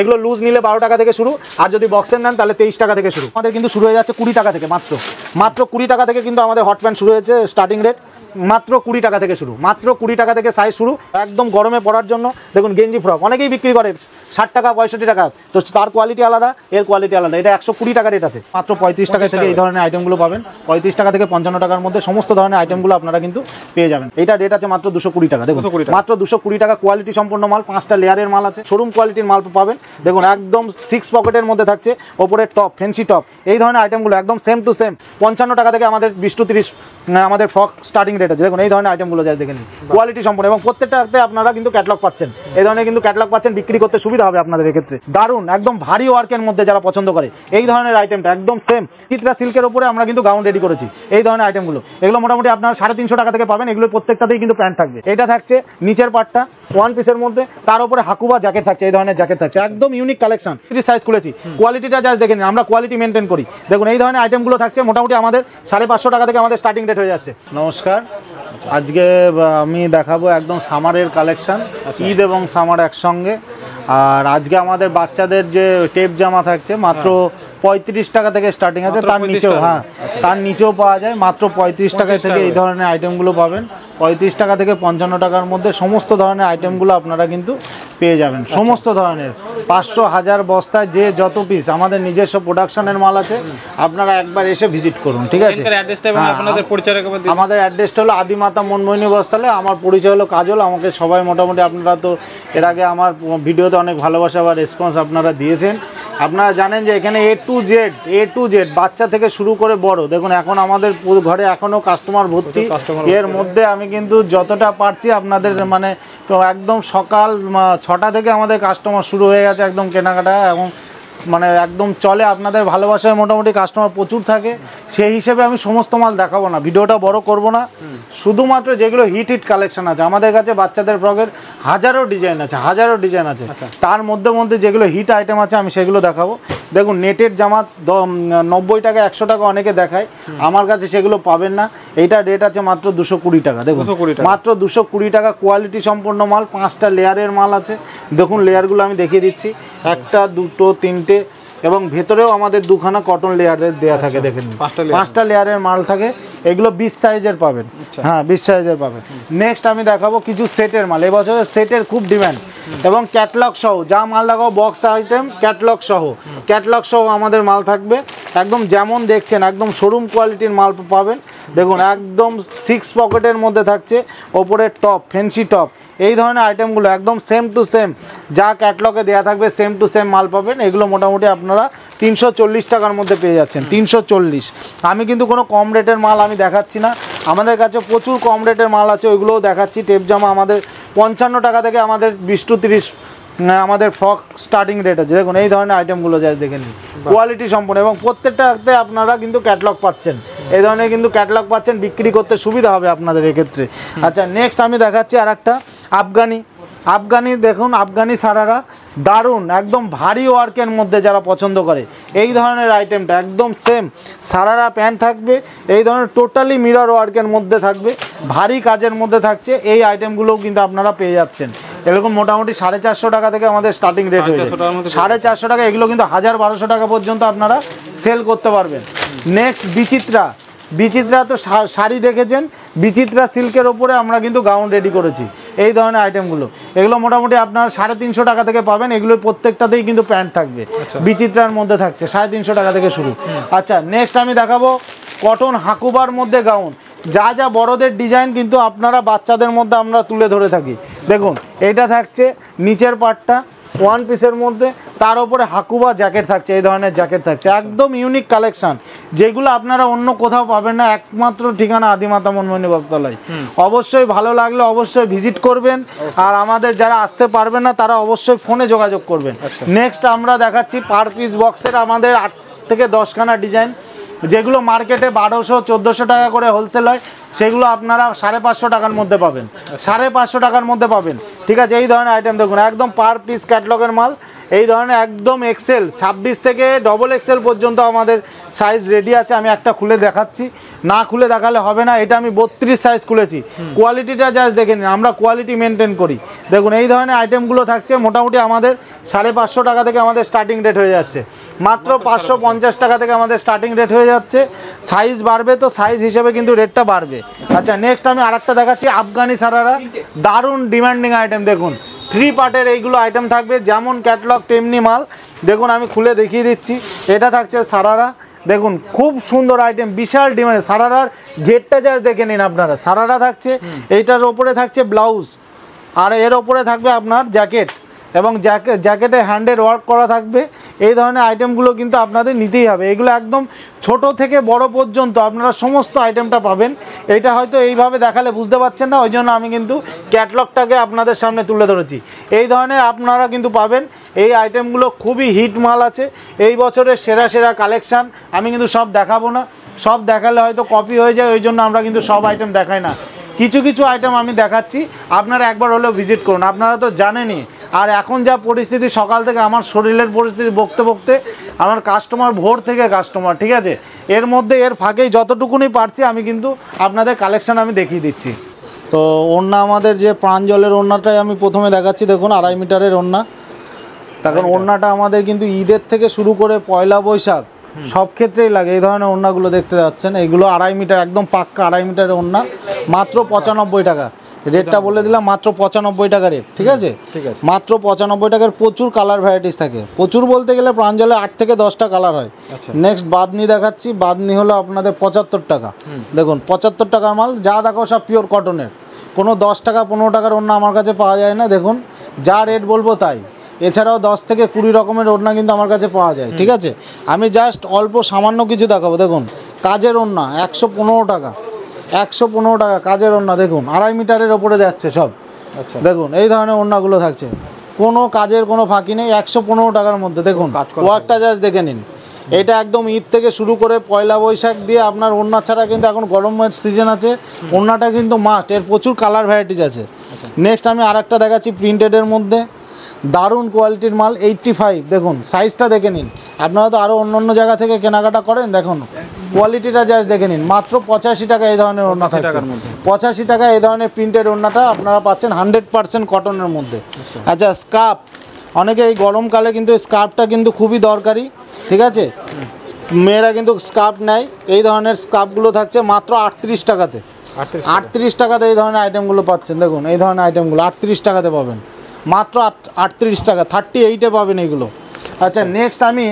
এগুলো লুজ নিলে 12 টাকা থেকে শুরু, আর যদি বক্সের নেন তাহলে 23 টাকা থেকে শুরু। আমাদের কিন্তু শুরু হয়ে যাচ্ছে 20 টাকা থেকে, মাত্র 20 টাকা থেকে কিন্তু আমাদের হট প্যান্ট শুরু হয়েছে। স্টার্টিং রেট মাত্র 20 টাকা থেকে শুরু, মাত্র 20 টাকা থেকে সাইজ শুরু। একদম গরমে পরার জন্য দেখুন গেঞ্জি ফ্রক অনেকেই বিক্রি করে 60 টাকা 65 টাকা, তো তার কোয়ালিটি আলাদা, এর কোয়ালিটি আলাদা। এটা 120 টাকা রেট আছে, মাত্র 35 টাকা থেকে এই ধরনের আইটেমগুলো পাবেন। 35 টাকা থেকে 55 টাকার মধ্যে সমস্ত ধরনের আইটেমগুলো আপনারা কিন্তু পেয়ে যাবেন। এটা রেট আছে মাত্র 220 টাকা। দেখুন মাত্র 220 টাকা, কোয়ালিটি সম্পন্ন মাল, 5টা লেয়ারের মাল আছে, শোরুম কোয়ালিটির মাল পাবেন। দেখুন একদম 6 পকেটের মধ্যে থাকছে, ওপরে টপ, ফ্যান্সি টপ, এই ধরনের আইটেমগুলো একদম সেম টু সেম 55 টাকা থেকে আমাদের 20 to 30 আমাদের ফ্রক স্টার্টিং রেট আছে। দেখুন এই ধরনের আইটেমগুলো যাই দেখে নিন, কোয়ালিটি সম্পন্ন, এবং প্রত্যেকটাতে আপনারা কিন্তু ক্যাটালগ পাচ্ছেন। এই ধরনের কিন্তু ক্যাটালগ পাচ্ছেন, বিক্রি করতে সুবিধা হবে আপনাদের এক্ষেত্রে। দারুণ একদম ভারী ওয়ার্কের মধ্যে যারা পছন্দ করে এই ধরনের আইটেমটা একদম সেম চিত্রা সিল্কের উপরে আমরা কিন্তু গাউন রেডি করেছি। এই ধরনের আইটেমগুলো এগুলো মোটামুটি আপনারা 350 টাকা থেকে পাবেন। এগুলো প্রত্যেকটাতেই কিন্তু প্যান্ট থাকবে। এটা থাকছে নিচের পার্টটা ওয়ান পিসের মধ্যে, তার উপরে হাকুবা জ্যাকেট থাকছে, এই ধরনের জ্যাকেট থাকছে, একদম ইউনিক কালেকশন। সাইজ খুলেছি, কোয়ালিটিটা জাস্ট দেখে নিন, আমরা কোয়ালিটি মেনটেন করি। দেখুন এই ধরনের আইটেমগুলো থাকছে, মোটামুটি আমাদের 550 টাকা থেকে আমাদের স্টার্টিং রেট হয়ে যাচ্ছে। নমস্কার, আজকে আমি দেখাবো একদম সামারের কালেকশন, ঈদ এবং সামার একসঙ্গে। আর আজকে আমাদের বাচ্চাদের যে টেপ জামা থাকছে মাত্র 35 টাকা থেকে স্টার্টিং আছে, তার নিচেও তার নিচেও পাওয়া যায়। মাত্র 35 টাকা থেকে এই ধরনের আইটেমগুলো পাবেন। 35 টাকা থেকে 55 টাকার মধ্যে সমস্ত ধরনের আইটেমগুলো আপনারা কিন্তু পেয়ে যাবেন। সমস্ত ধরনের 500 1000 বস্তায় যে যত পিস আমাদের নিজস্ব প্রোডাকশনের মাল আছে, আপনারা একবার এসে ভিজিট করুন, ঠিক আছে? আমাদের অ্যাড্রেসটা হলো আদিমাতা মনমোহিনী বস্ত্রালয়। আমার পরিচয় হলো কাজল। আমাকে সবাই মোটামুটি, আপনারা তো এর আগে আমার ভিডিওতে অনেক ভালোবাসা বা রেসপন্স আপনারা দিয়েছেন। আপনারা জানেন যে এখানে এ টু জেড বাচ্চা থেকে শুরু করে বড়। দেখুন এখন আমাদের ঘরে এখনও কাস্টমার ভর্তি। এর মধ্যে আমি কিন্তু যতটা পারছি আপনাদের মানে তো একদম সকাল 6টা থেকে আমাদের কাস্টমার শুরু হয়ে গেছে, একদম কেনাকাটা এবং মানে একদম চলে। আপনাদের ভালোবাসায় মোটামুটি কাস্টমার প্রচুর থাকে। সেই হিসেবে আমি সমস্ত মাল দেখাবো না, ভিডিওটা বড় করব না। শুধুমাত্র যেগুলো হিট কালেকশন আছে আমাদের কাছে, বাচ্চাদের ফ্রকের হাজারো ডিজাইন আছে, তার মধ্যে যেগুলো হিট আইটেম আছে আমি সেগুলো দেখাবো। দেখুন নেটের জামা 90 টাকা 100 টাকা অনেকে দেখায়, আমার কাছে সেগুলো পাবেন না। এইটা রেট আছে মাত্র 220 টাকা। দেখুন মাত্র 220 টাকা, কোয়ালিটি সম্পন্ন মাল, 5টা লেয়ারের মাল আছে। দেখুন লেয়ারগুলো আমি দেখিয়ে দিচ্ছি, 1টা 2টো 3টে, এবং ভেতরেও আমাদের 2খানা কটন লেয়ারের দেয়া থাকে। দেখেন 5টা লেয়ারের মাল থাকে। এগুলো 20 সাইজের পাবেন, 20 সাইজের পাবেন। নেক্সট আমি দেখাবো কিছু সেটের মাল। এবছর সেটের খুব ডিমান্ড, এবং ক্যাটলগ সহ যা মাল দেখাবো, বক্স আইটেম ক্যাটলগ সহ আমাদের মাল থাকবে। একদম যেমন দেখছেন একদম শোরুম কোয়ালিটির মাল পাবেন। দেখুন একদম 6 পকেটের মধ্যে থাকছে, ওপরে টপ, ফ্যান্সি টপ, এই ধরনের আইটেমগুলো একদম সেম টু সেম যা ক্যাটলগে দেওয়া থাকবে সেম টু সেম মাল পাবেন। এগুলো মোটামুটি আপনারা 340 টাকার মধ্যে পেয়ে যাচ্ছেন। 340। আমি কিন্তু কোনো কম রেটের মাল আমি দেখাচ্ছি না, আমাদের কাছে প্রচুর কম রেটের মাল আছে, ওইগুলোও দেখাচ্ছি। টেপ জামা আমাদের 55 টাকা থেকে আমাদের 20 to 30 আমাদের ফ্রক স্টার্টিং রেট আছে। দেখুন এই ধরনের আইটেমগুলো যাই দেখে নিন, কোয়ালিটি সম্পন্ন, এবং প্রত্যেকটাতে আপনারা কিন্তু ক্যাটলগ পাচ্ছেন। এই ধরনের কিন্তু ক্যাটলগ পাচ্ছেন, বিক্রি করতে সুবিধা হবে আপনাদের এক্ষেত্রে। আচ্ছা নেক্সট আমি দেখাচ্ছি আর একটা আফগানি। দেখুন আফগানি সারারা দারুণ একদম ভারী ওয়ার্কের মধ্যে যারা পছন্দ করে এই ধরনের আইটেমটা একদম সেম সারারা প্যান্ট থাকবে, এই ধরনের টোটালি মিরর ওয়ার্কের মধ্যে থাকবে, ভারী কাজের মধ্যে থাকছে। এই আইটেমগুলোও কিন্তু আপনারা পেয়ে যাচ্ছেন। এরকম মোটামুটি 450 টাকা থেকে আমাদের স্টার্টিং রেট হয়েছে, 450 টাকা। এগুলো কিন্তু 1000-1200 টাকা পর্যন্ত আপনারা সেল করতে পারবেন। নেক্সট বিচিত্রা তো শাড়ি দেখেছেন, বিচিত্রা সিল্কের ওপরে আমরা কিন্তু গাউন রেডি করেছি। এই ধরনের আইটেমগুলো এগুলো মোটামুটি আপনার 350 টাকা থেকে পাবেন। এগুলো প্রত্যেকটাতেই কিন্তু প্যান্ট থাকবে, বিচিত্রার মধ্যে থাকছে 350 টাকা থেকে শুরু। আচ্ছা নেক্সট আমি দেখাবো কটন হাকুবার মধ্যে গাউন। যা বড়দের ডিজাইন কিন্তু আপনারা বাচ্চাদের মধ্যে আমরা তুলে ধরে থাকি। দেখুন এটা থাকছে নিচের পার্টটা ওয়ান পিসের মধ্যে, তার উপরে হাকুবা জ্যাকেট থাকছে, এই ধরনের জ্যাকেট থাকছে, একদম ইউনিক কালেকশন, যেগুলো আপনারা অন্য কোথাও পাবেন না। একমাত্র ঠিকানা আদিমাতা মনমোহিনী বস্ত্রালয়। অবশ্যই ভালো লাগলে অবশ্যই ভিজিট করবেন, আর আমাদের যারা আসতে পারবেন না তারা অবশ্যই ফোনে যোগাযোগ করবেন। নেক্সট আমরা দেখাচ্ছি পার পিস বক্সের আমাদের 8 থেকে 10খানা ডিজাইন, যেগুলো মার্কেটে 1200-1400 টাকা করে হোলসেল হয়, সেগুলো আপনারা 550 টাকার মধ্যে পাবেন, 550 টাকার মধ্যে পাবেন, ঠিক আছে? এই ধরনের আইটেম দেখুন একদম পার পিস ক্যাটলগের মাল। এই ধরনের একদম এক্সেল 26 থেকে ডবল এক্সেল পর্যন্ত আমাদের সাইজ রেডি আছে। আমি একটা খুলে দেখাচ্ছি, না খুলে দেখালে হবে না। এটা আমি 32 সাইজ খুলেছি, কোয়ালিটিটা জাস্ট দেখে নিন, আমরা কোয়ালিটি মেনটেন করি। দেখুন এই ধরনের আইটেমগুলো থাকছে মোটামুটি আমাদের 550 টাকা থেকে আমাদের স্টার্টিং রেট হয়ে যাচ্ছে, মাত্র 550 টাকা থেকে আমাদের স্টার্টিং রেট হয়ে যাচ্ছে। সাইজ বাড়বে তো সাইজ হিসেবে কিন্তু রেটটা বাড়বে। আচ্ছা নেক্সট আমি আরেকটা দেখাচ্ছি, আফগানি সারারা, দারুণ ডিমান্ডিং আইটেম। দেখুন 3 পার্টের এইগুলো আইটেম থাকবে, যেমন ক্যাটলগ তেমনি মাল। দেখুন আমি খুলে দেখিয়ে দিচ্ছি, এটা থাকছে সারারা। দেখুন খুব সুন্দর আইটেম, বিশাল ডিমান্ড। সারারার ঘেরটা জাস্ট দেখে নিন আপনারা। সারারা থাকছে, এইটার ওপরে থাকছে ব্লাউজ, আর এর ওপরে থাকবে আপনার জ্যাকেট, এবং জ্যাকেটে হ্যান্ডের ওয়ার্ক করা থাকবে। এই ধরনের আইটেমগুলো কিন্তু আপনাদের নিতেই হবে। এগুলো একদম ছোট থেকে বড় পর্যন্ত আপনারা সমস্ত আইটেমটা পাবেন। এটা হয়তো এইভাবে দেখালে বুঝতে পারছেন না, ওই জন্য আমি কিন্তু ক্যাটলগটাকে আপনাদের সামনে তুলে ধরেছি। এই ধরনের আপনারা কিন্তু পাবেন। এই আইটেমগুলো খুবই হিট মাল আছে, এই বছরের সেরা সেরা কালেকশান। আমি কিন্তু সব দেখাবো না, সব দেখালে হয়তো কপি হয়ে যায়, ওই জন্য আমরা কিন্তু সব আইটেম দেখাই না। কিছু কিছু আইটেম আমি দেখাচ্ছি, আপনারা একবার হলেও ভিজিট করুন। আপনারা তো জানেনই, আর এখন যা পরিস্থিতি, সকাল থেকে আমার শরীরের পরিস্থিতি বকতে বকতে আমার কাস্টমার ভোর থেকে কাস্টমার, ঠিক আছে। এর মধ্যে এর ফাঁকেই যতটুকুনি পারছি আমি কিন্তু আপনাদের কালেকশান আমি দেখিয়ে দিচ্ছি। তো ওড়না, আমাদের যে প্রাঞ্জলের ওড়নাটাই আমি প্রথমে দেখাচ্ছি। দেখুন 2.5 মিটারের ওড়না। তখন ওড়নাটা আমাদের কিন্তু ঈদের থেকে শুরু করে পয়লা বৈশাখ সব ক্ষেত্রেই লাগে। এই ধরনের ওড়নাগুলো দেখতে যাচ্ছেন, এইগুলো 2.5 মিটার, একদম পাক্কা 2.5 মিটারের ওড়না, মাত্র 95 টাকা। রেটটা বলে দিলাম, মাত্র 95 টাকা রেট, ঠিক আছে। মাত্র 95 টাকার। প্রচুর কালার ভ্যারাইটিস থাকে, প্রচুর বলতে গেলে প্রাঞ্জলে 8 থেকে 10টা কালার হয়। নেক্সট বাদনি দেখাচ্ছি, বাদনি হলো আপনাদের 75 টাকা। দেখুন 75 টাকার মাল, যা দেখো সব পিওর কটনের, কোনো 10 টাকা 15 টাকার ওড়না আমার কাছে পাওয়া যায় না। দেখুন যা রেট বলবো তাই। এছাড়াও 10 থেকে 20 রকমের ওড়না কিন্তু আমার কাছে পাওয়া যায়, ঠিক আছে। আমি জাস্ট অল্প সামান্য কিছু দেখাবো। দেখুন কাজের ওড়না 115 টাকা, 115 টাকা কাজের ওড়না। দেখুন 2.5 মিটারের ওপরে যাচ্ছে সব। দেখুন এই ধরনের ওড়নাগুলো থাকছে, কোনো কাজের কোনো ফাঁকি নেই, 115 টাকার মধ্যে। দেখুন ওয়ার্কটা জাস্ট দেখে নিন। এটা একদম ঈদ থেকে শুরু করে পয়লা বৈশাখ দিয়ে আপনার ওড়না ছাড়া কিন্তু এখন গরমের সিজন আছে, ওড়নাটা কিন্তু মাস্ট। এর প্রচুর কালার ভ্যারাইটিস আছে। নেক্সট আমি আরেকটা দেখাচ্ছি প্রিন্টেডের মধ্যে, দারুণ কোয়ালিটির মাল, 85। দেখুন সাইজটা দেখে নিন। আপনারা তো আরও অন্য অন্য জায়গা থেকে কেনাকাটা করেন, দেখুন কোয়ালিটিটা জাস্ট দেখে নিন। মাত্র 85 টাকা এই ধরনের ওড়না থাকছে। 85 টাকা এই ধরনের প্রিন্টেড ওড়নাটা আপনারা পাচ্ছেন 100% কটনের মধ্যে। আচ্ছা স্কার্ফ, অনেকে এই গরমকালে কিন্তু স্কার্ফটা কিন্তু খুবই দরকারি, ঠিক আছে। মেয়েরা কিন্তু স্কার্ফ নেয়। এই ধরনের স্কার্ফগুলো থাকছে মাত্র 38 টাকাতে। 38 টাকাতে এই ধরনের আইটেমগুলো পাচ্ছেন। দেখুন এই ধরনের আইটেমগুলো 38 টাকাতে পাবেন, মাত্র 38 টাকা। 38-এ পাবেন এইগুলো। আচ্ছা নেক্সট আমি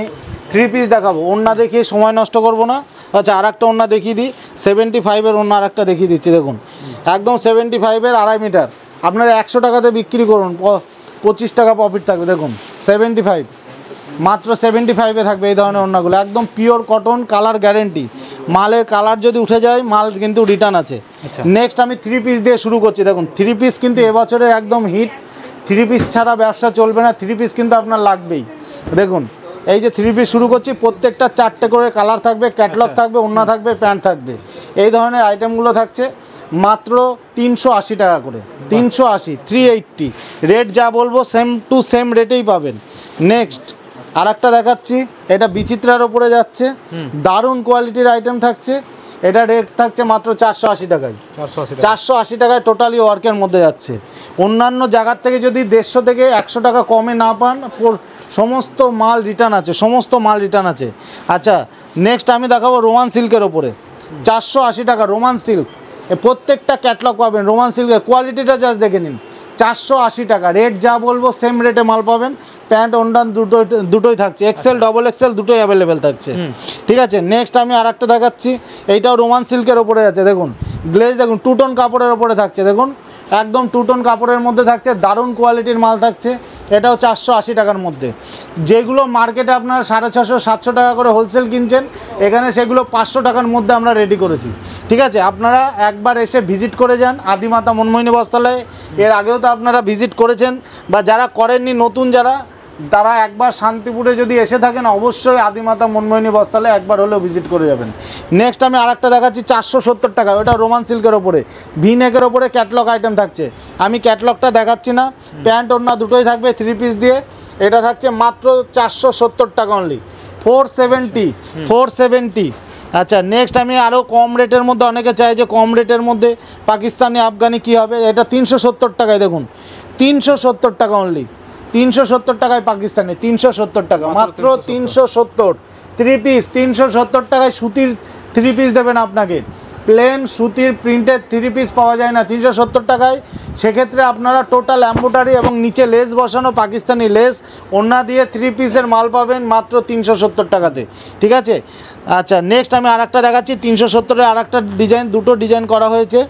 3 পিস দেখাবো। ওড়না দেখিয়ে সময় নষ্ট করব না। আচ্ছা আর একটা ওড়না দেখিয়ে দিই, 75-এর ওড়না আর একটা দেখিয়ে দিচ্ছি। দেখুন একদম 75-এর 2.5 মিটার, আপনারা 100 টাকাতে বিক্রি করুন, 25 টাকা প্রফিট থাকবে। দেখুন 75, মাত্র 75-এ থাকবে এই ধরনের ওড়নাগুলো, একদম পিওর কটন, কালার গ্যারেন্টি। মালের কালার যদি উঠে যায় মাল কিন্তু রিটার্ন আছে। নেক্সট আমি 3 পিস দিয়ে শুরু করছি। দেখুন 3 পিস কিন্তু এবছরের একদম হিট। 3 পিস ছাড়া ব্যবসা চলবে না, 3 পিস কিন্তু আপনার লাগবেই। দেখুন এই যে 3 পিস শুরু করছি, প্রত্যেকটা 4টে করে কালার থাকবে, ক্যাটলগ থাকবে, ওড়না থাকবে, প্যান্ট থাকবে। এই ধরনের আইটেমগুলো থাকছে মাত্র 380 টাকা করে। 380, 380 রেট যা বলবো সেম টু সেম রেটেই পাবেন। নেক্সট আর একটা দেখাচ্ছি, এটা বিচিত্রার ওপরে যাচ্ছে, দারুণ কোয়ালিটির আইটেম থাকছে। এটা রেট থাকছে মাত্র 480 টাকায়। 480 টাকায় টোটালি ওয়ার্কের মধ্যে যাচ্ছে। অন্যান্য জায়গার থেকে যদি 150 থেকে 100 টাকা কমে না পান, সমস্ত মাল রিটার্ন আছে, সমস্ত মাল রিটার্ন আছে। আচ্ছা নেক্সট আমি দেখাবো রোমান সিল্কের ওপরে, 480 টাকা রোমান সিল্ক। প্রত্যেকটা ক্যাটলগ পাবেন রোমান সিল্কের, কোয়ালিটিটা জাস্ট দেখে নিন। 480 টাকা রেট যা বলবো সেম রেটে মাল পাবেন। প্যান্ট ওন্ডান দুটোই থাকছে, এক্সেল ডবল এক্সেল দুটোই অ্যাভেলেবেল থাকছে, ঠিক আছে। নেক্সট আমি আর একটা দেখাচ্ছি, এইটাও রোমান সিল্কের ওপরে আছে। দেখুন গ্লেজ, দেখুন 2 টোন কাপড়ের ওপরে থাকছে। দেখুন একদম 2 টোন কাপড়ের মধ্যে থাকছে, দারুণ কোয়ালিটির মাল থাকছে। এটাও 480 টাকার মধ্যে। যেগুলো মার্কেটে আপনার 650-700 টাকা করে হোলসেল কিনছেন, এখানে সেগুলো 500 টাকার মধ্যে আমরা রেডি করেছি, ঠিক আছে। আপনারা একবার এসে ভিজিট করে যান আদিমাতা মনমোহিনী বস্ত্রালয়ে। এর আগেও তো আপনারা ভিজিট করেছেন, বা যারা করেননি নতুন যারা, তারা একবার শান্তিপুরে যদি এসে থাকেন অবশ্যই আদিমাতা মনমোহিনী বস্ত্রালয়ে একবার হলেও ভিজিট করে যাবেন। নেক্সট আমি আরেকটা দেখাচ্ছি 470 টাকা, ওটা রোমান সিল্কের ওপরে, ভি নেকের ওপরে ক্যাটলগ আইটেম থাকছে। আমি ক্যাটলগটা দেখাচ্ছি না, প্যান্ট ওড়না দুটোই থাকবে 3 পিস দিয়ে। এটা থাকছে মাত্র 470 টাকা অনলি, 470। আচ্ছা নেক্সট আমি আরও কম রেটের মধ্যে, অনেকে চাই যে কম রেটের মধ্যে পাকিস্তানি আফগানি কী হবে, এটা 370 টাকায়, দেখুন 370 টাকা অনলি, 370 টাকায় পাকিস্তানি, 370 টাকা মাত্র 370। 3 পিস 370 টাকায় সুতির 3 পিস দেবেন আপনাকে, প্লেন সুতির প্রিন্টের 3 পিস পাওয়া যায় না 370 টাকায়। সেক্ষেত্রে আপনারা টোটাল এমব্রয়ডারি এবং নিচে লেস বসানো পাকিস্তানি লেস ওড়না দিয়ে 3 পিসের মাল পাবেন মাত্র 370 টাকাতে, ঠিক আছে। আচ্ছা নেক্সট আমি আরেকটা দেখাচ্ছি, 370-এর আরেকটা ডিজাইন, দুটো ডিজাইন করা হয়েছে।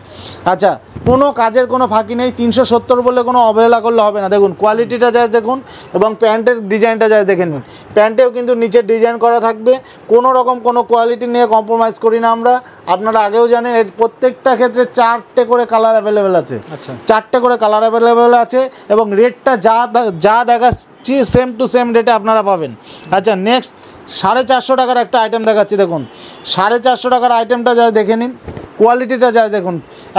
আচ্ছা কোনো কাজের কোনো ফাঁকি নেই, 370 বলে কোনো অবহেলা করলে হবে না। দেখুন কোয়ালিটিটা যায় দেখুন, এবং প্যান্টের ডিজাইনটা যায় দেখে নিন, প্যান্টেও কিন্তু নিচের ডিজাইন করা থাকবে, কোনো রকম কোনো কোয়ালিটি নিয়ে কম্প্রোমাইজ করি না আমরা। আপনারা আগেও জানেন এর প্রত্যেকটা ক্ষেত্রে 4টে করে কালার অ্যাভেলেবেল আছে। আচ্ছা 4টে করে কালার অ্যাভেলেবেল আছে, এবং রেটটা যা দেখাচ্ছি সেম টু সেম রেটে আপনারা পাবেন। আচ্ছা নেক্সট 450 টাকার একটা আইটেম দেখাচ্ছি, দেখুন 450 টাকার আইটেমটা যা দেখে নিন, কোয়ালিটিটা যা দেখুন,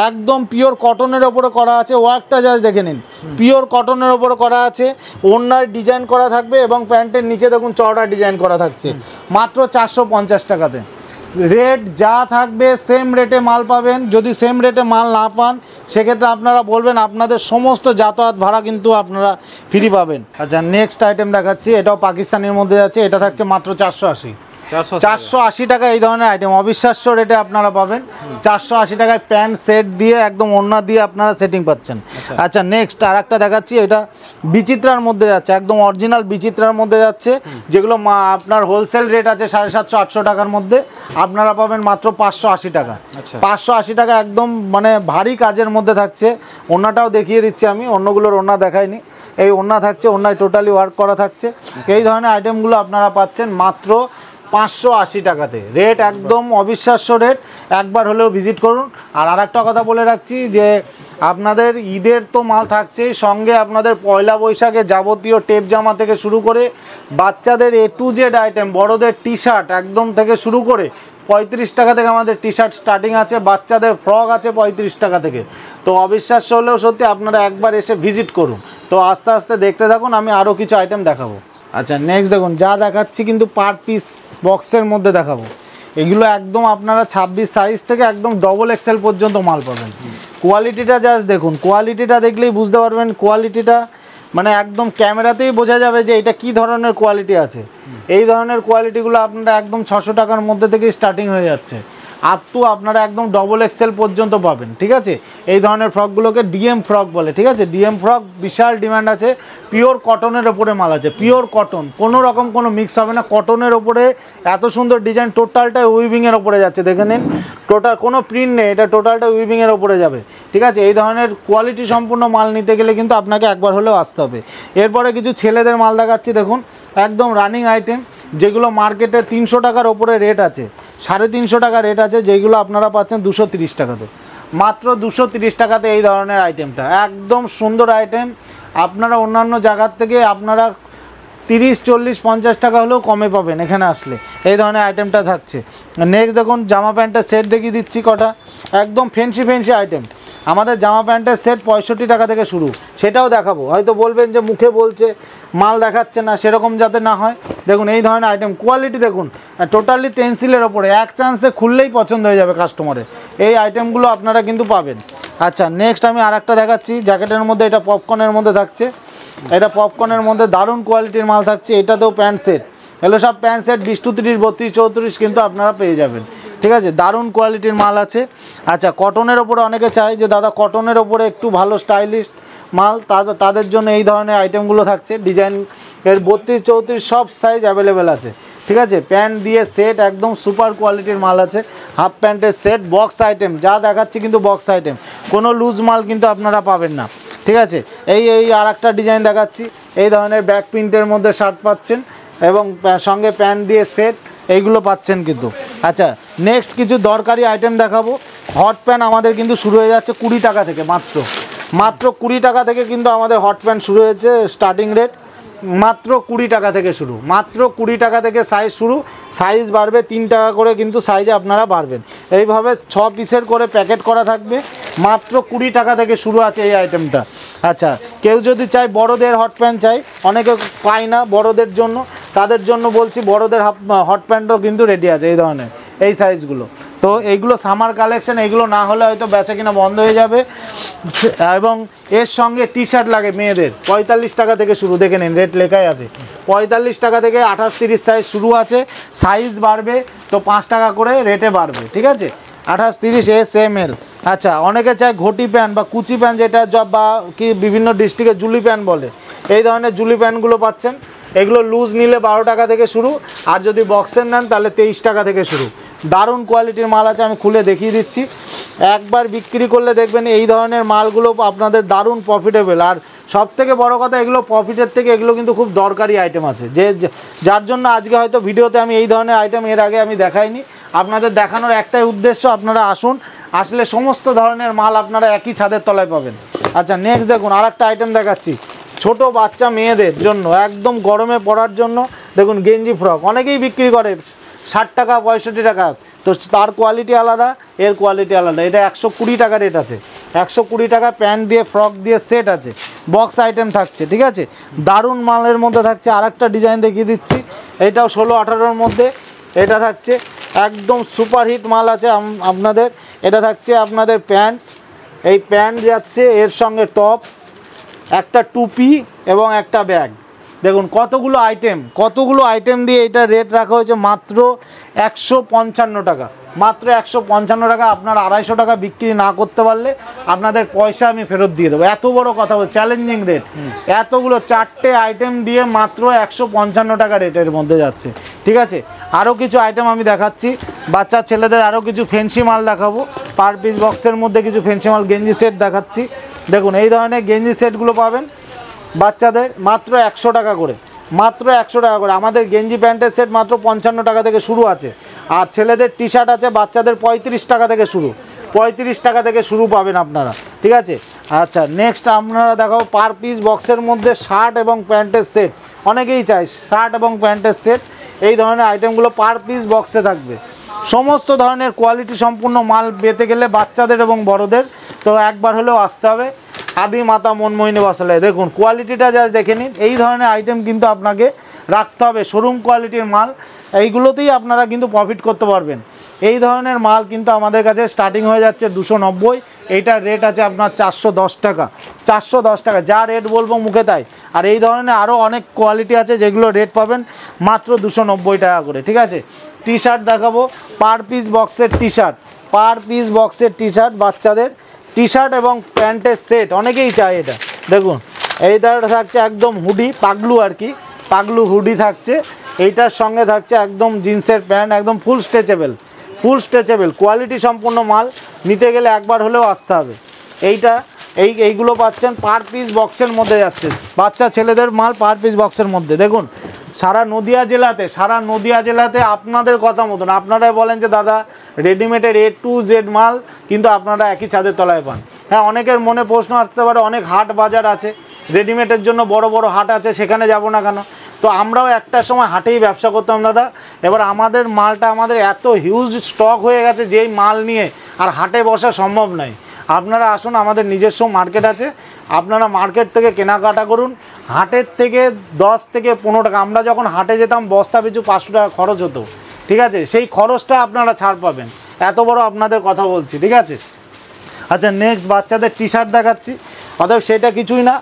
একদম পিওর কটনের ওপরে করা আছে, ওয়ার্কটা যা দেখে নিন, পিওর কটনের ওপরে করা আছে, ওড়নায় ডিজাইন করা থাকবে, এবং প্যান্টের নিচে দেখুন চওড়া ডিজাইন করা থাকছে, মাত্র 450 টাকাতে। রেট যা থাকবে সেম রেটে মাল পাবেন। যদি সেম রেটে মাল না পান সেক্ষেত্রে আপনারা বলবেন, আপনাদের সমস্ত যাতায়াত ভাড়া কিন্তু আপনারা ফ্রি পাবেন। আচ্ছা নেক্সট আইটেম দেখাচ্ছি, এটাও পাকিস্তানের মধ্যে আছে, এটা থাকছে মাত্র 480 টাকা। এই ধরনের আইটেম অবিশ্বাস্য রেটে আপনারা পাবেন, 480 টাকায় প্যান্ট সেট দিয়ে একদম ওড়না দিয়ে আপনারা সেটিং পাচ্ছেন। আচ্ছা নেক্সট আর একটা দেখাচ্ছি, এটা বিচিত্রার মধ্যে যাচ্ছে, একদম অরিজিনাল বিচিত্রার মধ্যে যাচ্ছে, যেগুলো আপনার হোলসেল রেট আছে 750-800 টাকার মধ্যে, আপনারা পাবেন মাত্র 580 টাকা। 580 টাকা একদম মানে ভারী কাজের মধ্যে থাকছে। ওড়নাটাও দেখিয়ে দিচ্ছি আমি, অন্যগুলোর ওড়না দেখাইনি, এই ওড়না থাকছে, ওড়নায় টোটালি ওয়ার্ক করা থাকছে। এই ধরনের আইটেমগুলো আপনারা পাচ্ছেন মাত্র 580 টাকাতে। রেট একদম অবিশ্বাস্য রেট, একবার হলেও ভিজিট করুন। আর আরেকটা কথা বলে রাখছি যে আপনাদের ঈদের তো মাল থাকছেই, সঙ্গে আপনাদের পয়লা বৈশাখে যাবতীয় টেপ জামা থেকে শুরু করে বাচ্চাদের A to Z আইটেম, বড়দের টি শার্ট একদম থেকে শুরু করে 35 টাকা থেকে আমাদের টি শার্ট স্টার্টিং আছে, বাচ্চাদের ফ্রক আছে 35 টাকা থেকে। তো অবিশ্বাস্য হলেও সত্যি, আপনারা একবার এসে ভিজিট করুন। তো আস্তে আস্তে দেখতে থাকুন, আমি আরও কিছু আইটেম দেখাবো। আচ্ছা নেক্সট দেখুন, যা দেখাচ্ছি কিন্তু পার পিস বক্সের মধ্যে দেখাবো। এগুলো একদম আপনারা 26 সাইজ থেকে একদম ডবল XL পর্যন্ত মাল পাবেন। কোয়ালিটিটা জাস্ট দেখুন, কোয়ালিটিটা দেখলেই বুঝতে পারবেন, কোয়ালিটিটা মানে একদম ক্যামেরাতেই বোঝা যাবে যে এটা কি ধরনের কোয়ালিটি আছে। এই ধরনের কোয়ালিটিগুলো আপনারা একদম 600 টাকার মধ্যে থেকে স্টার্টিং হয়ে যাচ্ছে, আপ টু আপনারা একদম ডবল XL পর্যন্ত পাবেন, ঠিক আছে। এই ধরনের ফ্রকগুলোকে ডিএম ফ্রক বলে, ঠিক আছে। ডিএম ফ্রক বিশাল ডিমান্ড আছে, পিওর কটনের ওপরে মাল আছে, পিওর কটন, কোনো রকম কোনো মিক্স হবে না, কটনের ওপরে এত সুন্দর ডিজাইন, টোটালটা উইভিংয়ের ওপরে যাচ্ছে, দেখে নিন, টোটাল কোনো প্রিন্ট নেই, এটা টোটালটা উইভিংয়ের ওপরে যাবে, ঠিক আছে। এই ধরনের কোয়ালিটি সম্পূর্ণ মাল নিতে গেলে কিন্তু আপনাকে একবার হলেও আসতে হবে। এরপরে কিছু ছেলেদের মাল দেখাচ্ছি, দেখুন একদম রানিং আইটেম, যেগুলো মার্কেটে 300 টাকার ওপরে রেট আছে, 350 টাকা রেট আছে, যেগুলো আপনারা পাচ্ছেন 230 টাকাতে, মাত্র 230 টাকাতে। এই ধরনের আইটেমটা একদম সুন্দর আইটেম, আপনারা অন্যান্য জায়গার থেকে আপনারা 30, 40, 50 টাকা হলেও কমে পাবেন এখানে আসলে। এই ধরনের আইটেমটা থাকছে। নেক্সট দেখুন, জামা প্যান্টের সেট দেখিয়ে দিচ্ছি কটা, একদম ফ্যান্সি আইটেম। আমাদের জামা প্যান্টের সেট 65 টাকা থেকে শুরু, সেটাও দেখাবো। হয়তো বলবেন যে মুখে বলছে মাল দেখাচ্ছে না, সেরকম যাতে না হয়। দেখুন এই ধরনের আইটেম, কোয়ালিটি দেখুন, টোটালি টেন্সিলের ওপরে, এক চান্সে খুললেই পছন্দ হয়ে যাবে কাস্টমারের। এই আইটেমগুলো আপনারা কিন্তু পাবেন। আচ্ছা নেক্সট আমি আরেকটা দেখাচ্ছি, জ্যাকেটের মধ্যে, এটা পপকর্নের মধ্যে থাকছে, এটা পপকর্নের মধ্যে দারুণ কোয়ালিটির মাল থাকছে। এটাতেও প্যান্ট সেট, এগুলো সব প্যান্ট সেট 20 to 30, 32, 34 কিন্তু আপনারা পেয়ে যাবেন, ঠিক আছে। দারুণ কোয়ালিটির মাল আছে। আচ্ছা কটনের ওপরে অনেকে চায় যে দাদা কটনের ওপরে একটু ভালো স্টাইলিশ মাল, তাদের জন্য এই ধরনের আইটেমগুলো থাকছে। ডিজাইন এর 32, 34 সব সাইজ অ্যাভেলেবেল আছে, ঠিক আছে। প্যান্ট দিয়ে সেট একদম সুপার কোয়ালিটির মাল আছে। হাফ প্যান্টের সেট, বক্স আইটেম, যা দেখাচ্ছি কিন্তু বক্স আইটেম, কোনো লুজ মাল কিন্তু আপনারা পাবেন না, ঠিক আছে। এই আর একটা ডিজাইন দেখাচ্ছি, এই ধরনের ব্যাক প্রিন্টের মধ্যে শার্ট পাচ্ছেন, এবং সঙ্গে প্যান্ট দিয়ে সেট, এইগুলো পাচ্ছেন কিন্তু। আচ্ছা নেক্সট কিছু দরকারি আইটেম দেখাবো। হট প্যান্ট আমাদের কিন্তু শুরু হয়ে যাচ্ছে 20 টাকা থেকে, মাত্র 20 টাকা থেকে কিন্তু আমাদের হট প্যান্ট শুরু হয়েছে স্টার্টিং রেট, মাত্র 20 টাকা থেকে শুরু, মাত্র 20 টাকা থেকে সাইজ শুরু। সাইজ বাড়বে 3 টাকা করে, কিন্তু সাইজে আপনারা বাড়বেন। এইভাবে 6 পিসের করে প্যাকেট করা থাকবে, মাত্র 20 টাকা থেকে শুরু আছে এই আইটেমটা। আচ্ছা, কেউ যদি চায় বড়দের হট প্যান্ট চাই, অনেকে পায় না বড়দের জন্য, তাদের জন্য বলছি বড়দের হট প্যান্টও কিন্তু রেডি আছে এই ধরনের, এই সাইজগুলো। তো এইগুলো সামার কালেকশন, এইগুলো না হলে হয়তো বেচা কিনা বন্ধ হয়ে যাবে। এবং এর সঙ্গে টি শার্ট লাগে মেয়েদের, 45 টাকা থেকে শুরু, দেখে নিন রেট লেখাই আছে, 45 টাকা থেকে 28-30 সাইজ শুরু আছে। সাইজ বাড়বে তো 5 টাকা করে রেটে বাড়বে, ঠিক আছে? 28-30 SML। আচ্ছা, অনেকে চায় ঘটি প্যান্ট বা কুচি প্যান্ট, যেটা জব বা কি বিভিন্ন ডিস্ট্রিক্টে জুলি প্যান্ট বলে, এই ধরনের জুলি প্যান্টগুলো পাচ্ছেন। এগুলো লুজ নিলে 12 টাকা থেকে শুরু, আর যদি বক্সের নেন তাহলে 23 টাকা থেকে শুরু। দারুণ কোয়ালিটির মাল আছে, আমি খুলে দেখিয়ে দিচ্ছি। একবার বিক্রি করলে দেখবেন এই ধরনের মালগুলো আপনাদের দারুণ প্রফিটেবল। আর সবথেকে বড় কথা, এগুলো প্রফিটের থেকে এগুলো কিন্তু খুব দরকারি আইটেম আছে, যার জন্য আজকে হয়তো ভিডিওতে আমি এই ধরনের আইটেম এর আগে আমি দেখাইনি। আপনাদের দেখানোর একটাই উদ্দেশ্য, আপনারা আসুন, আসলে সমস্ত ধরনের মাল আপনারা একই ছাদের তলায় পাবেন। আচ্ছা, নেক্সট দেখুন আরেকটা আইটেম দেখাচ্ছি, ছোট বাচ্চা মেয়েদের জন্য একদম গরমে পরার জন্য। দেখুন গেঞ্জি ফ্রক অনেকেই বিক্রি করে 60 টাকা 65 টাকা, তো তার কোয়ালিটি আলাদা, এর কোয়ালিটি আলাদা। এটা 120 টাকা রেট আছে, 120 টাকা প্যান্ট দিয়ে ফ্রক দিয়ে সেট আছে, বক্স আইটেম থাকছে, ঠিক আছে? দারুণ মালের মধ্যে থাকছে। আরেকটা ডিজাইন দেখিয়ে দিচ্ছি, এটাও 16-18-র মধ্যে। এটা থাকছে একদম সুপারহিট মাল আছে আপনাদের। এটা থাকছে আপনাদের প্যান্ট, এই প্যান্ট যাচ্ছে, এর সঙ্গে টপ, একটা টুপি এবং একটা ব্যাগ। দেখুন কতগুলো আইটেম দিয়ে এটা রেট রাখা হয়েছে মাত্র 155 টাকা, মাত্র 155 টাকা। আপনার 250 টাকা বিক্রি না করতে পারলে আপনাদের পয়সা আমি ফেরত দিয়ে দেবো। এত বড় কথা বল, চ্যালেঞ্জিং রেট। এতগুলো 4টে আইটেম দিয়ে মাত্র 155 টাকা রেটের মধ্যে যাচ্ছে, ঠিক আছে? আরও কিছু আইটেম আমি দেখাচ্ছি, বাচ্চা ছেলেদের আরও কিছু ফেন্সি মাল দেখাবো। পার পিস বক্সের মধ্যে কিছু ফেন্সি মাল, গেঞ্জি সেট দেখাচ্ছি। দেখুন এই ধরনের গেঞ্জি সেটগুলো পাবেন বাচ্চাদের মাত্র 100 টাকা করে, মাত্র 100 টাকা করে। আমাদের গেঞ্জি প্যান্টের সেট মাত্র 55 টাকা থেকে শুরু আছে। আর ছেলেদের টি শার্ট আছে বাচ্চাদের 35 টাকা থেকে শুরু, 35 টাকা থেকে শুরু পাবেন আপনারা, ঠিক আছে? আচ্ছা, নেক্সট আপনারা দেখাবো পার পিস বক্সের মধ্যে শার্ট এবং প্যান্টের সেট। অনেকেই চায় শার্ট এবং প্যান্টের সেট, এই ধরনের আইটেমগুলো পার পিস বক্সে থাকবে। সমস্ত ধরনের কোয়ালিটি সম্পূর্ণ মাল পেতে গেলে বাচ্চাদের এবং বড়দের তো একবার হলেও আসতে হবে আদি মাতা মনমোহিনী বস্ত্রালয়। দেখুন কোয়ালিটিটা জাস্ট দেখে নিন। এই ধরনের আইটেম কিন্তু আপনাকে রাখতে হবে, শোরুম কোয়ালিটির মাল, এইগুলোতেই আপনারা কিন্তু প্রফিট করতে পারবেন। এই ধরনের মাল কিন্তু আমাদের কাছে স্টার্টিং হয়ে যাচ্ছে 290, এইটার রেট আছে আপনার 410 টাকা, 410 টাকা, যা রেট বলবো মুখে তাই। আর এই ধরনের আরও অনেক কোয়ালিটি আছে যেগুলো রেট পাবেন মাত্র 290 টাকা করে, ঠিক আছে? টি শার্ট দেখাবো, পার পিস বক্সের টি শার্ট, পার পিস বক্সের টি শার্ট, বাচ্চাদের টি শার্ট এবং প্যান্টের সেট, অনেকেই চায় এটা। দেখুন এইটা থাকছে একদম হুডি, পাগলু আর কি, পাগলু হুডি থাকছে। এইটার সঙ্গে থাকছে একদম জিন্সের প্যান্ট, একদম ফুল স্ট্রেচেবল কোয়ালিটি সম্পূর্ণ মাল। নিতে গেলে একবার হলেও আসতে হবে। এইগুলো পাচ্ছেন পার পিস বক্সের মধ্যে যাচ্ছে, বাচ্চা ছেলেদের মাল পার পিস বক্সের মধ্যে। দেখুন সারা নদিয়া জেলাতে আপনাদের কথা মতন আপনারাই বলেন যে দাদা রেডিমেডের A to Z মাল কিন্তু আপনারা একই ছাদের তলায় পান। হ্যাঁ, অনেকের মনে প্রশ্ন আসতে পারে, অনেক হাট বাজার আছে, রেডিমেডের জন্য বড় বড় হাট আছে, সেখানে যাব না কেন? তো আমরাও একটা সময় হাটেই ব্যবসা করতাম দাদা। এবার আমাদের মালটা আমাদের এত হিউজ স্টক হয়ে গেছে যেই মাল নিয়ে আর হাটে বসা সম্ভব নয়। আপনারা আসুন, আমাদের নিজস্ব মার্কেট আছে, আপনারা মার্কেট থেকে কেনাকাটা করুন। হাটের থেকে 10 থেকে 15 টাকা, আমরা যখন হাটে যেতাম বস্তা পিছু 500 টাকা খরচ হতো, ঠিক আছে? সেই খরচটা আপনারা ছাড় পাবেন, এত বড় আপনাদের কথা বলছি, ঠিক আছে? আচ্ছা, নেক্সট বাচ্চাদের টি শার্ট দেখাচ্ছি। অতএব সেটা কিছুই না।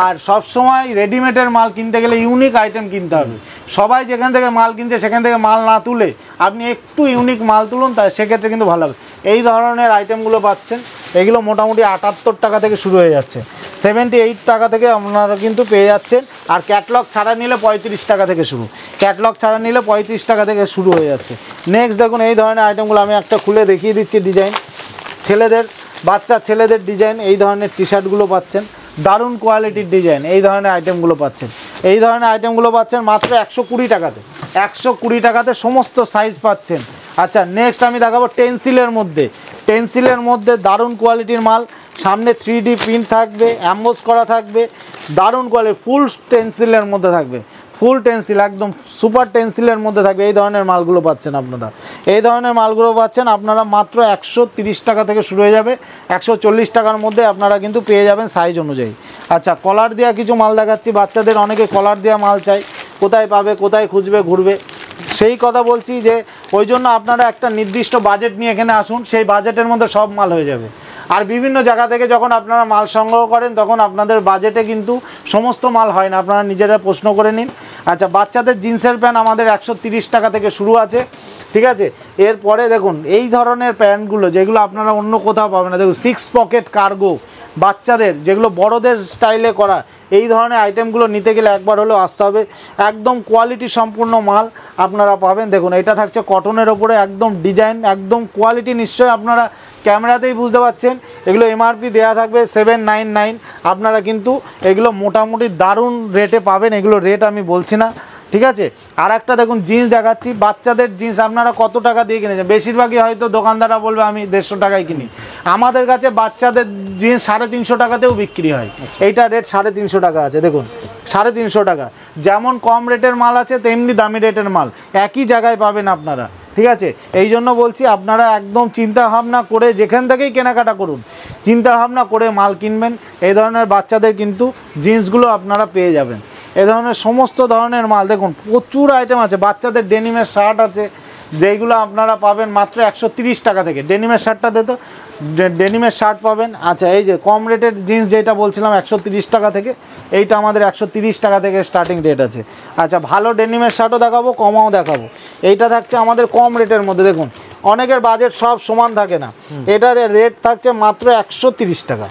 আর সব সময় রেডিমেডের মাল কিনতে গেলে ইউনিক আইটেম কিনতে হবে। সবাই যেখান থেকে মাল কিনছে সেখান থেকে মাল না তুলে আপনি একটু ইউনিক মাল তুলুন, তাই সেক্ষেত্রে কিন্তু ভালো হবে। এই ধরনের আইটেমগুলো পাচ্ছেন, এগুলো মোটামুটি 78 টাকা থেকে শুরু হয়ে যাচ্ছে, 78 টাকা থেকে আপনারা কিন্তু পেয়ে যাচ্ছেন। আর ক্যাটলগ ছাড়া নিলে 35 টাকা থেকে শুরু, ক্যাটলগ ছাড়া নিলে 35 টাকা থেকে শুরু হয়ে যাচ্ছে। নেক্সট দেখুন এই ধরনের আইটেমগুলো আমি একটা খুলে দেখিয়ে দিচ্ছি। ডিজাইন বাচ্চা ছেলেদের ডিজাইন, এই ধরনের টি শার্টগুলো পাচ্ছেন, দারুণ কোয়ালিটির ডিজাইন, এই ধরনের আইটেমগুলো পাচ্ছেন মাত্র 120 টাকাতে, 120 টাকাতে সমস্ত সাইজ পাচ্ছেন। আচ্ছা, নেক্সট আমি দেখাবো টেন্সিলের মধ্যে। টেন্সিলের মধ্যে দারুণ কোয়ালিটির মাল, সামনে 3D প্রিন্ট থাকবে, অ্যাম্বোস করা থাকবে, দারুণ কোয়ালিটি, ফুল টেন্সিলের মধ্যে থাকবে, ফুল টেন্সিল একদম সুপার টেন্সিলের মধ্যে থাকবে। এই ধরনের মালগুলো পাচ্ছেন আপনারা, এই ধরনের মালগুলো পাচ্ছেন আপনারা মাত্র 130 টাকা থেকে শুরু হয়ে যাবে, 140 টাকার মধ্যে আপনারা কিন্তু পেয়ে যাবেন সাইজ অনুযায়ী। আচ্ছা, কলার দেওয়া কিছু মাল দেখাচ্ছি, বাচ্চাদের অনেকে কলার দেওয়া মাল চাই, কোথায় পাবে, কোথায় খুঁজবে, ঘুরবে, সেই কথা বলছি যে ওই জন্য আপনারা একটা নির্দিষ্ট বাজেট নিয়ে এখানে আসুন, সেই বাজেটের মধ্যে সব মাল হয়ে যাবে। আর বিভিন্ন জায়গা থেকে যখন আপনারা মাল সংগ্রহ করেন তখন আপনাদের বাজেটে কিন্তু সমস্ত মাল হয় না, আপনারা নিজেরা প্রশ্ন করে নিন। আচ্ছা, বাচ্চাদের জিন্সের প্যান্ট আমাদের 130 টাকা থেকে শুরু আছে, ঠিক আছে। এরপরে দেখুন এই ধরনের প্যান্টগুলো যেগুলো আপনারা অন্য কোথাও পাবেন না, দেখুন 6 পকেট কার্গো বাচ্চাদের, যেগুলো বড়দের স্টাইলে করা, এই ধরনের আইটেমগুলো নিতে গেলে একবার হলেও আসতে হবে। একদম কোয়ালিটি সম্পূর্ণ মাল আপনারা পাবেন। দেখুন এটা থাকছে কটনের ওপরে, একদম ডিজাইন, একদম কোয়ালিটি নিশ্চয়ই আপনারা ক্যামেরাতেই বুঝতে পারছেন। এগুলো এমআরপি দেওয়া থাকবে 799, আপনারা কিন্তু এগুলো মোটামুটি দারুণ রেটে পাবেন, এগুলো রেট আমি বলছি না, ঠিক আছে। আর একটা দেখুন জিন্স দেখাচ্ছি, বাচ্চাদের জিন্স আপনারা কত টাকা দিয়ে কিনেছেন, বেশিরভাগই হয়তো দোকানদাররা বলবে আমি 150 টাকায় কিনি, আমাদের কাছে বাচ্চাদের জিন্স 350 টাকাতেও বিক্রি হয়। এইটা রেট 350 টাকা আছে, দেখুন 350 টাকা। যেমন কম রেটের মাল আছে তেমনি দামি রেটের মাল একই জায়গায় পাবেন আপনারা, ঠিক আছে। এই জন্য বলছি আপনারা একদম চিন্তা ভাবনা করে যেখান থেকেই কেনাকাটা করুন, চিন্তা ভাবনা করে মাল কিনবেন। এই ধরনের বাচ্চাদের কিন্তু জিন্সগুলো আপনারা পেয়ে যাবেন, এ ধরনের সমস্ত ধরনের মাল দেখুন প্রচুর আইটেম আছে। বাচ্চাদের ডেনিমের শার্ট আছে যেইগুলো আপনারা পাবেন মাত্র 130 টাকা থেকে। ডেনিমের শার্টটা দিত, ডেনিমের শার্ট পাবেন। আচ্ছা, এই যে কম রেটের জিন্স যেটা বলছিলাম 130 টাকা থেকে, এইটা আমাদের 130 টাকা থেকে স্টার্টিং রেট আছে। আচ্ছা, ভালো ডেনিমের শার্টও দেখাবো, কমাও দেখাবো। এইটা থাকছে আমাদের কম রেটের মধ্যে, দেখুন অনেকের বাজেট সব সমান থাকে না, এটার রেট থাকছে মাত্র 130 টাকা,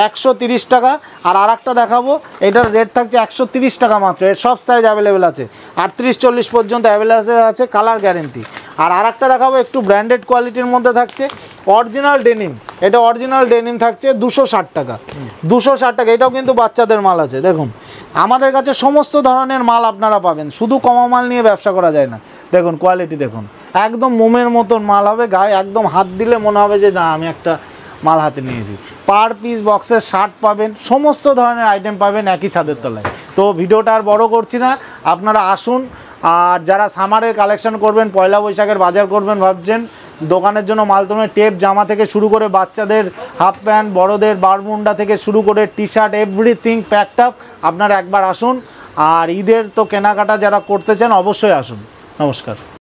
130 টাকা। আর আরেকটা দেখাবো, এটার রেট থাকছে 130 টাকা মাত্র। এর সব সাইজ অ্যাভেলেবেল আছে, 38-40 পর্যন্ত অ্যাভেলেবেল আছে, কালার গ্যারেন্টি। আর আরেকটা দেখাবো একটু ব্র্যান্ডেড কোয়ালিটির মধ্যে থাকছে, অরিজিনাল ডেনিম, এটা অরিজিনাল ডেনিম থাকছে 260 টাকা, 260 টাকা। এটাও কিন্তু বাচ্চাদের মাল আছে। দেখুন আমাদের কাছে সমস্ত ধরনের মাল আপনারা পাবেন, শুধু কমা মাল নিয়ে ব্যবসা করা যায় না। দেখুন কোয়ালিটি দেখুন, একদম মোমের মতন মাল হবে, গায়ে একদম হাত দিলে মনে হবে যে না আমি একটা মাল হাতে নিয়েছি। পার পিস বক্সের শার্ট পাবেন, সমস্ত ধরনের আইটেম পাবেন একই ছাদের তলায়। তো ভিডিওটা আর বড় করছি না, আপনারা আসুন। আর যারা সামারের কালেকশন করবেন, পয়লা বৈশাখের বাজার করবেন ভাবছেন, দোকানের জন্য মাল তোমরা টেপ জামা থেকে শুরু করে বাচ্চাদের হাফ প্যান্ট, বড়দের বারমুন্ডা থেকে শুরু করে T shirt, everything packed up, আপনারা একবার আসুন। আর ঈদের তো কেনাকাটা যারা করতে চান অবশ্যই আসুন। নমস্কার।